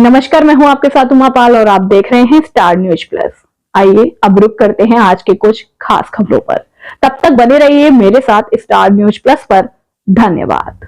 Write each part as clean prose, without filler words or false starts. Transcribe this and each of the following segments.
नमस्कार, मैं हूं आपके साथ उमा पाल और आप देख रहे हैं स्टार न्यूज प्लस। आइए अब रुक करते हैं आज के कुछ खास खबरों पर। तब तक बने रहिए मेरे साथ स्टार न्यूज प्लस पर। धन्यवाद।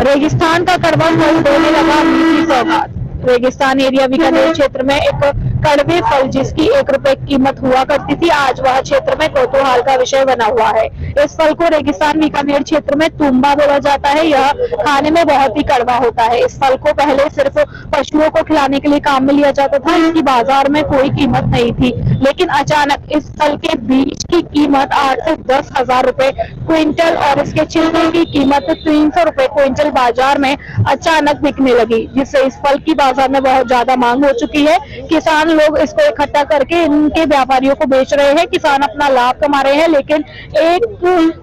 रेगिस्तान का कड़वा फल देने लगा मीठी सौगात। रेगिस्तान एरिया बीकानेर क्षेत्र में एक कड़वे फल जिसकी 1 रुपए कीमत हुआ करती थी, आज वह क्षेत्र में कौतूहल का विषय बना हुआ है। इस फल को रेगिस्तान बीकानेर क्षेत्र में तुम्बा बोला जाता है। यह खाने में बहुत ही कड़वा होता है। इस फल को पहले सिर्फ पशुओं को खिलाने के लिए काम में लिया जाता था। इसकी बाजार में कोई कीमत नहीं थी, लेकिन अचानक इस फल के बीज की कीमत 8 से 10 हजार रुपए क्विंटल और इसके छिलके की कीमत 300 रुपए क्विंटल बाजार में अचानक बिकने लगी, जिससे इस फल की बाजार में बहुत ज्यादा मांग हो चुकी है। किसान लोग इसको इकट्ठा करके इनके व्यापारियों को बेच रहे हैं। किसान अपना लाभ कमा रहे हैं, लेकिन एक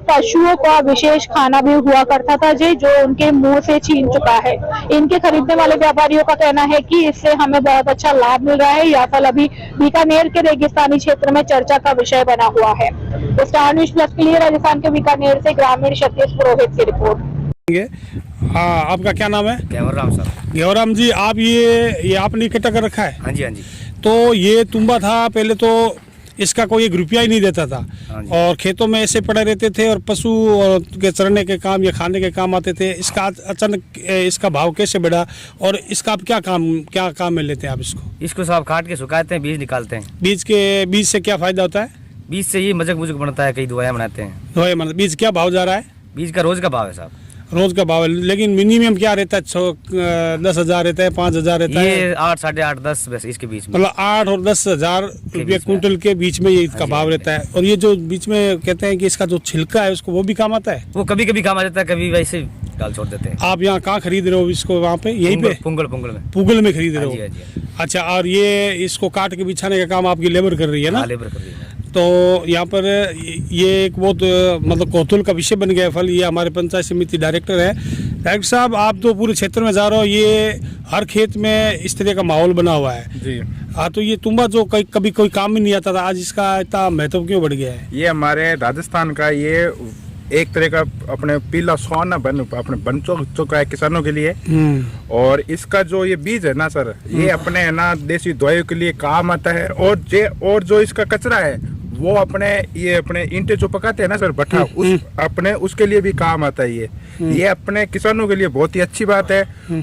पशुओं का विशेष खाना भी हुआ करता था जो उनके मुंह से छीन चुका है। इनके खरीदने वाले व्यापारियों का कहना है कि इससे हमें बहुत अच्छा लाभ मिल रहा है। यह फल अभी बीकानेर के रेगिस्तानी क्षेत्र में चर्चा का विषय बना हुआ है। स्टार न्यूज प्लस के लिए राजस्थान के बीकानेर से ग्रामीण सतीश पुरोहित की रिपोर्ट। आपका क्या नाम है? गेवराम साहब। गेवराम जी, आप ये आपने इकट्ठा कर रखा है? हाँ जी, हाँ जी। तो ये तुम्बा था पहले, तो इसका कोई 1 रुपया ही नहीं देता था। हाँ जी। और खेतों में ऐसे पड़े रहते थे और पशु और के चरने के काम या खाने के काम आते थे। इसका अचानक इसका भाव कैसे बढ़ा और इसका आप क्या काम में लेते हैं आप इसको साहब काट के सुखाते हैं, बीज निकालते हैं। बीज से क्या फायदा होता है? बीज से ये मजक मुजक बनता है, कई दवाइयाँ बनाते हैं। दवाई बीज क्या भाव जा रहा है? बीज का रोज का भाव है साहब। रोज का भाव है, लेकिन मिनिमम क्या रहता है? 10,000 रहता है, 5,000 रहता है? ये 8, 8.5, 10 बस इसके बीच में। मतलब 8 और 10 हजार रुपये क्विंटल के बीच में ये इसका भाव रहता है। और ये जो बीच में कहते हैं कि इसका जो छिलका है उसको वो भी काम आता है? वो कभी कभी काम आ जाता है, कभी वैसे डाल छोड़ देते हैं। आप यहाँ कहाँ खरीद रहे हो इसको? वहाँ पे यहीं पे पुंगल में खरीद रहे हो? अच्छा, और ये इसको काट के बिछाने का काम आपकी लेबर कर रही है ना? लेबर कर रही है। तो यहाँ पर ये एक बहुत मतलब कौतूहल का विषय बन गया फल। ये हमारे पंचायत समिति डायरेक्टर है। डायरेक्टर साहब, आप तो पूरे क्षेत्र में जा रहे हो, ये हर खेत में इस तरह का माहौल बना हुआ है जी। हाँ, तो ये तुम्बा जो कभी कोई काम ही नहीं आता था, आज इसका इतना महत्व क्यों बढ़ गया है? ये हमारे राजस्थान का ये एक तरह का अपने पीला सोना बन चुका है किसानों के लिए। और इसका जो ये बीज है ना सर, ये अपने है ना देसी दवाइयों के लिए काम आता है। और जो इसका कचरा है वो अपने ईंटें जो पकाते हैं ना सर, भट्ठा, उसके लिए भी काम आता है। ये अपने किसानों के लिए बहुत ही अच्छी बात है।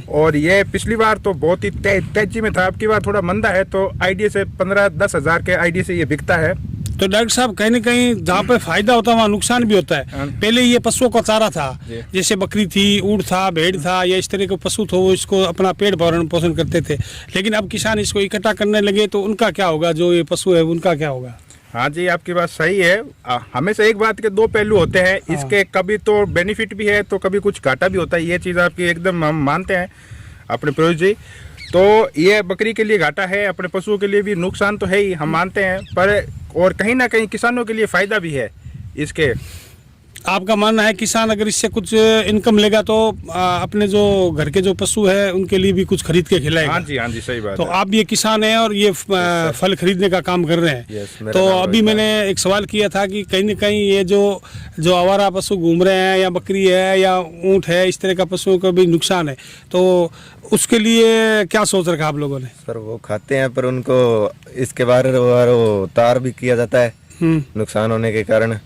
और ये पिछली बार तो बहुत ही तेजी में था, अब की बार थोड़ा मंदा है, तो आईडी से 15-10 हजार के आईडी से ये बिकता है। तो डॉक्टर साहब, कहीं न कहीं जहाँ पे फायदा होता है वहाँ नुकसान भी होता है। पहले ये पशुओं का चारा था, जैसे बकरी थी, ऊँट था, भेड़ था, या इस तरह के पशु थे, वो इसको अपना पेट भरण पोषण करते थे। लेकिन अब किसान इसको इकट्ठा करने लगे, तो उनका क्या होगा? जो ये पशु है उनका क्या होगा? हाँ जी, आपकी बात सही है। हमेशा एक बात के 2 पहलू होते हैं। इसके कभी तो बेनिफिट भी है तो कभी कुछ घाटा भी होता है। ये चीज़ आपकी एकदम हम मानते हैं अपने प्रयोज जी। तो ये बकरी के लिए घाटा है, अपने पशुओं के लिए भी नुकसान तो है ही, हम मानते हैं। पर और कहीं ना कहीं किसानों के लिए फ़ायदा भी है इसके। आपका मानना है किसान अगर इससे कुछ इनकम लेगा तो अपने जो घर के जो पशु है उनके लिए भी कुछ खरीद के खिलाएगा? हाँ जी, सही बात तो है। आप ये किसान हैं और ये फल खरीदने का काम कर रहे हैं। तो अभी मैंने एक सवाल किया था कि कहीं न कहीं ये जो आवारा पशु घूम रहे हैं, या बकरी है या ऊँट है, इस तरह का पशुओं का भी नुकसान है, तो उसके लिए क्या सोच रखा आप लोगों ने? सर वो खाते हैं, पर उनको इसके बारे में तार भी किया जाता है नुकसान होने के कारण।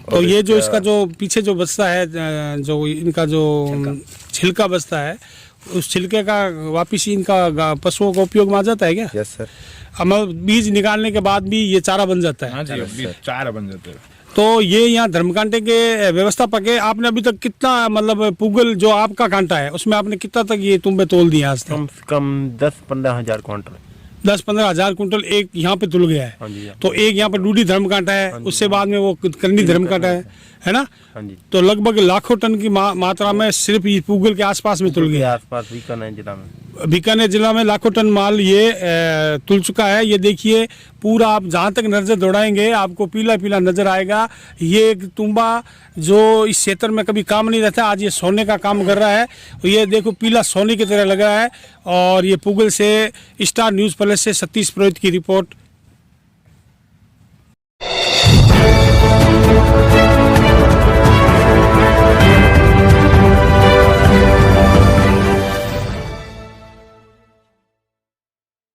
तो ये जो इसका जो पीछे जो बचता है, जो इनका जो छिलका बचता है, उस छिलके का वापिस इनका पशुओं का उपयोग में आ जाता है क्या? Yes sir. हम बीज निकालने के बाद भी ये चारा बन जाता है? हाँ जी, बीज चारा बन जाता है। तो ये यहाँ धर्मकांटे के व्यवस्थापक है, आपने अभी तक कितना मतलब पुगल जो आपका कांटा है उसमें आपने कितना तक ये तुम्बे तोल दिया आज तक? कम से कम 10-15 हजार क्विंटल। 10-15 हजार कुंटल एक यहाँ पे तुल गया है। हाँ जी। तो एक यहाँ पे डूडी धर्म कांटा है, उससे बाद में वो करनी धर्म कांटा है ना? हाँ जी। तो लगभग लाखों टन की मात्रा में सिर्फ ये पूगल के आसपास में तुल गया। आसपास बीकानेर जिला में लाखों टन माल ये तुल चुका है। ये देखिए, पूरा आप जहाँ तक नजर दौड़ाएंगे आपको पीला पीला नजर आएगा। ये एक तुम्बा जो इस क्षेत्र में कभी काम नहीं रहता, आज ये सोने का काम कर रहा है। ये देखो, पीला सोने की तरह लगा है। और ये पुगल से स्टार न्यूज प्लस से सतीश पुरोहित की रिपोर्ट।